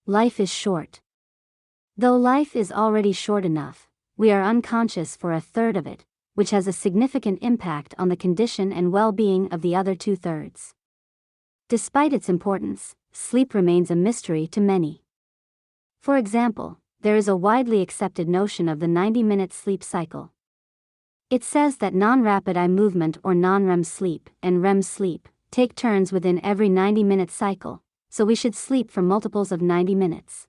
Life is short. Though life is already short enough, we are unconscious for a third of it, which has a significant impact on the condition and well-being of the other two-thirds. Despite its importance, sleep remains a mystery to many. For example, there is a widely accepted notion of the 90-minute sleep cycle. It says that non-rapid eye movement or non-REM sleep and REM sleep take turns within every 90-minute cycle, so we should sleep for multiples of 90 minutes.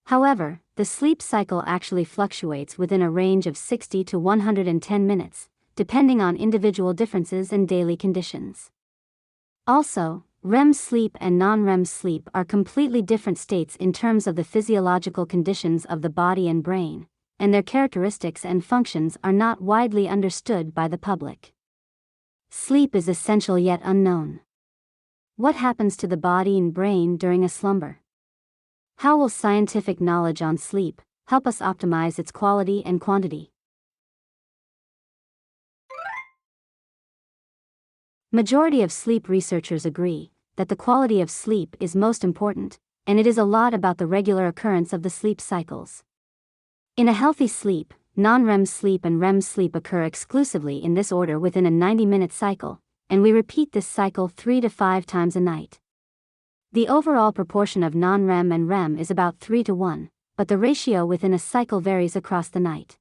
However, the sleep cycle actually fluctuates within a range of 60 to 110 minutes, depending on individual differences and daily conditions. Also, REM sleep and non-REM sleep are completely different states in terms of the physiological conditions of the body and brain, and their characteristics and functions are not widely understood by the public. Sleep is essential yet unknown. What happens to the body and brain during a slumber? How will scientific knowledge on sleep help us optimize its quality and quantity? Majority of sleep researchers agree that the quality of sleep is most important, and it is a lot about the regular occurrence of the sleep cycles. In a healthy sleep, non-REM sleep and REM sleep occur exclusively in this order within a 90-minute cycle, and we repeat this cycle 3 to 5 times a night. The overall proportion of non-REM and REM is about 3 to 1, but the ratio within a cycle varies across the night.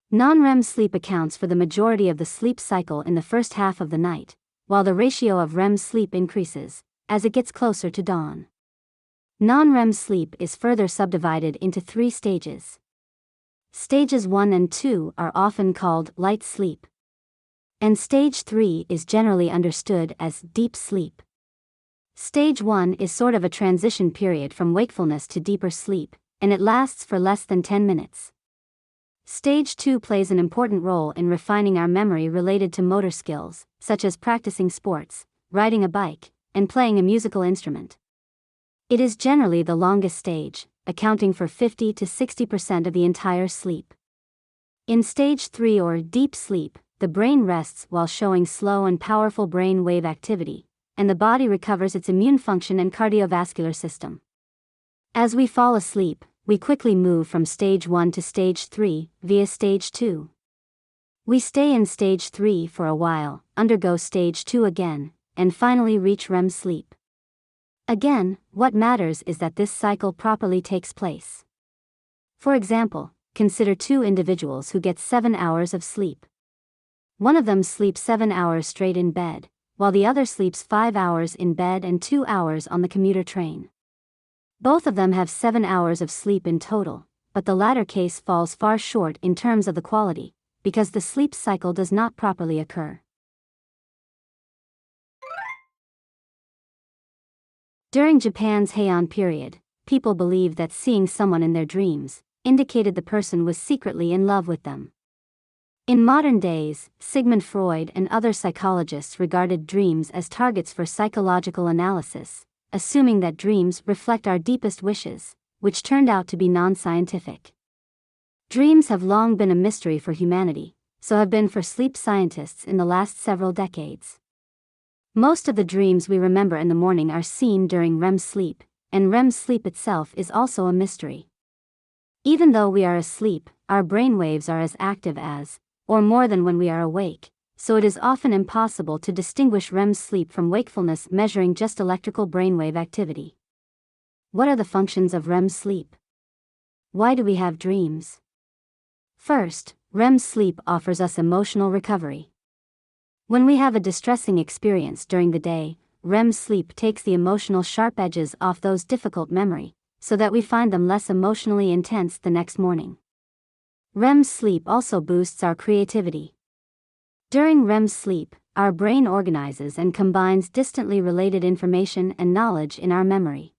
Non-REM sleep accounts for the majority of the sleep cycle in the first half of the night, while the ratio of REM sleep increases as it gets closer to dawn. Non-REM sleep is further subdivided into 3 stages. Stages 1 and 2 are often called light sleep, and stage 3 is generally understood as deep sleep. Stage 1 is sort of a transition period from wakefulness to deeper sleep, and it lasts for less than 10 minutes. Stage 2 plays an important role in refining our memory related to motor skills, such as practicing sports, riding a bike, and playing a musical instrument. It is generally the longest stage, accounting for 50 to 60% of the entire sleep. In stage 3 or deep sleep, the brain rests while showing slow and powerful brain wave activity, and the body recovers its immune function and cardiovascular system. As we fall asleep, we quickly move from stage 1 to stage 3 via stage 2. We stay in stage 3 for a while, undergo stage 2 again, and finally reach REM sleep. Again, what matters is that this cycle properly takes place. For example, consider 2 individuals who get 7 hours of sleep. One of them sleeps 7 hours straight in bed, while the other sleeps 5 hours in bed and 2 hours on the commuter train. Both of them have 7 hours of sleep in total, but the latter case falls far short in terms of the quality, because the sleep cycle does not properly occur. During Japan's Heian period, people believed that seeing someone in their dreams indicated the person was secretly in love with them. In modern days, Sigmund Freud and other psychologists regarded dreams as targets for psychological analysis, assuming that dreams reflect our deepest wishes, which turned out to be non-scientific. Dreams have long been a mystery for humanity, so have been for sleep scientists in the last several decades. Most of the dreams we remember in the morning are seen during REM sleep, and REM sleep itself is also a mystery. Even though we are asleep, our brainwaves are as active as, or more than when we are awake, so it is often impossible to distinguish REM sleep from wakefulness measuring just electrical brainwave activity. What are the functions of REM sleep? Why do we have dreams? First, REM sleep offers us emotional recovery. When we have a distressing experience during the day, REM sleep takes the emotional sharp edges off those difficult memory, so that we find them less emotionally intense the next morning. REM sleep also boosts our creativity. During REM sleep, our brain organizes and combines distantly related information and knowledge in our memory.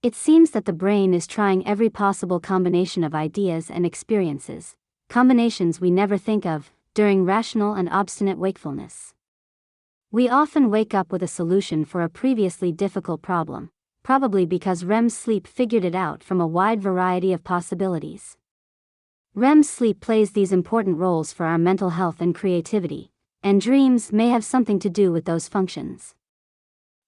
It seems that the brain is trying every possible combination of ideas and experiences, combinations we never think of, during rational and obstinate wakefulness. We often wake up with a solution for a previously difficult problem, probably because REM sleep figured it out from a wide variety of possibilities. REM sleep plays these important roles for our mental health and creativity, and dreams may have something to do with those functions.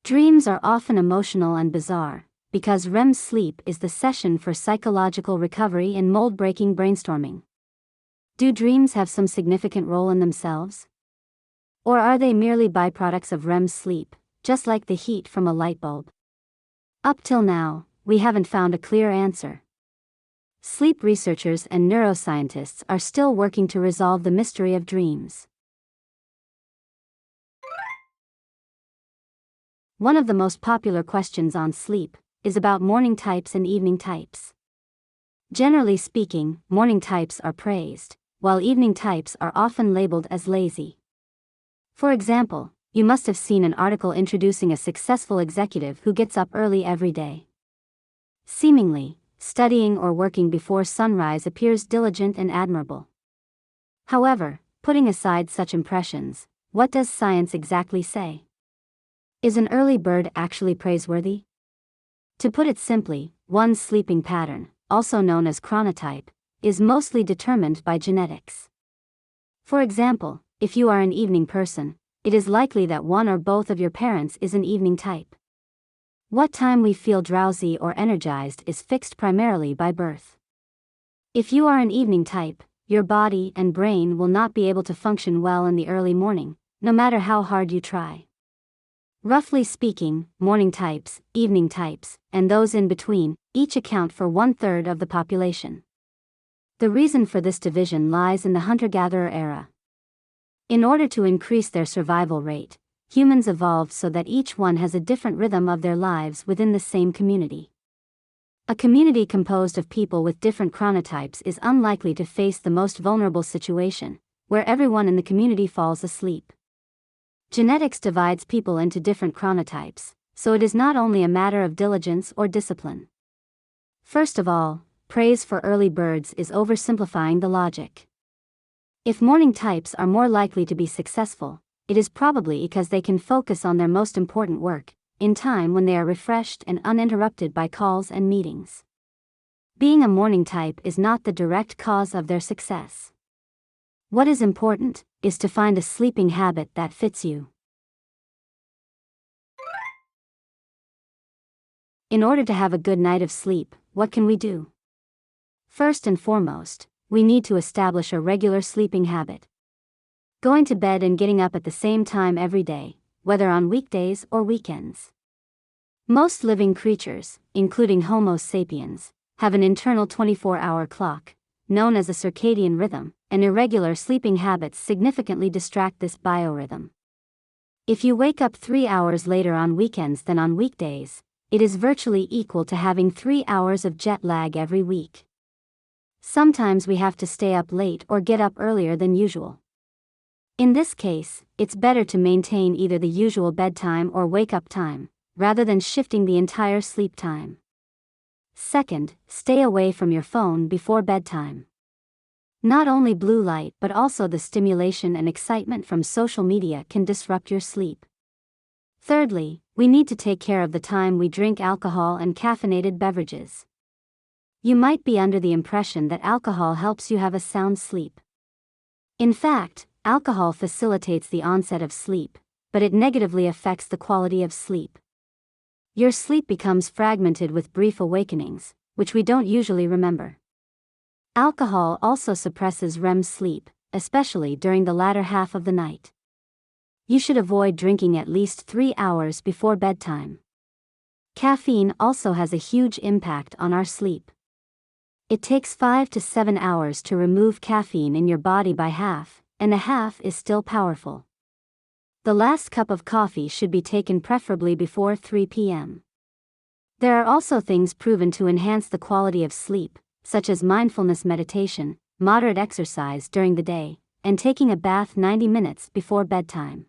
Dreams are often emotional and bizarre, because REM sleep is the session for psychological recovery and mold-breaking brainstorming. Do dreams have some significant role in themselves? Or are they merely byproducts of REM sleep, just like the heat from a light bulb? Up till now, we haven't found a clear answer. Sleep researchers and neuroscientists are still working to resolve the mystery of dreams. One of the most popular questions on sleep is about morning types and evening types. Generally speaking, morning types are praised, while evening types are often labeled as lazy. For example, you must have seen an article introducing a successful executive who gets up early every day. Seemingly, studying or working before sunrise appears diligent and admirable. However, putting aside such impressions, what does science exactly say? Is an early bird actually praiseworthy? To put it simply, one's sleeping pattern, also known as chronotype, is mostly determined by genetics. For example, if you are an evening person, it is likely that one or both of your parents is an evening type. What time we feel drowsy or energized is fixed primarily by birth. If you are an evening type, your body and brain will not be able to function well in the early morning, no matter how hard you try. Roughly speaking, morning types, evening types, and those in between, each account for 1/3 of the population. The reason for this division lies in the hunter-gatherer era. In order to increase their survival rate, humans evolved so that each one has a different rhythm of their lives within the same community. A community composed of people with different chronotypes is unlikely to face the most vulnerable situation, where everyone in the community falls asleep. Genetics divides people into different chronotypes, so it is not only a matter of diligence or discipline. First of all, praise for early birds is oversimplifying the logic. If morning types are more likely to be successful, it is probably because they can focus on their most important work, in time when they are refreshed and uninterrupted by calls and meetings. Being a morning type is not the direct cause of their success. What is important is to find a sleeping habit that fits you. In order to have a good night of sleep, what can we do? First and foremost, we need to establish a regular sleeping habit. Going to bed and getting up at the same time every day, whether on weekdays or weekends. Most living creatures, including Homo sapiens, have an internal 24-hour clock, known as a circadian rhythm, and irregular sleeping habits significantly distract this biorhythm. If you wake up 3 hours later on weekends than on weekdays, it is virtually equal to having 3 hours of jet lag every week. Sometimes we have to stay up late or get up earlier than usual. In this case, it's better to maintain either the usual bedtime or wake-up time, rather than shifting the entire sleep time. Second, stay away from your phone before bedtime. Not only blue light but also the stimulation and excitement from social media can disrupt your sleep. Thirdly, we need to take care of the time we drink alcohol and caffeinated beverages. You might be under the impression that alcohol helps you have a sound sleep. In fact, alcohol facilitates the onset of sleep, but it negatively affects the quality of sleep. Your sleep becomes fragmented with brief awakenings, which we don't usually remember. Alcohol also suppresses REM sleep, especially during the latter half of the night. You should avoid drinking at least 3 hours before bedtime. Caffeine also has a huge impact on our sleep. It takes 5 to 7 hours to remove caffeine in your body by half, and a half is still powerful. The last cup of coffee should be taken preferably before 3 p.m. There are also things proven to enhance the quality of sleep, such as mindfulness meditation, moderate exercise during the day, and taking a bath 90 minutes before bedtime.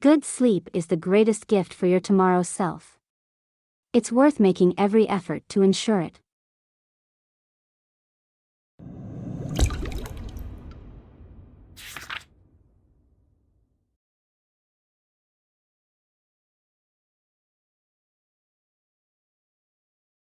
Good sleep is the greatest gift for your tomorrow self. It's worth making every effort to ensure it.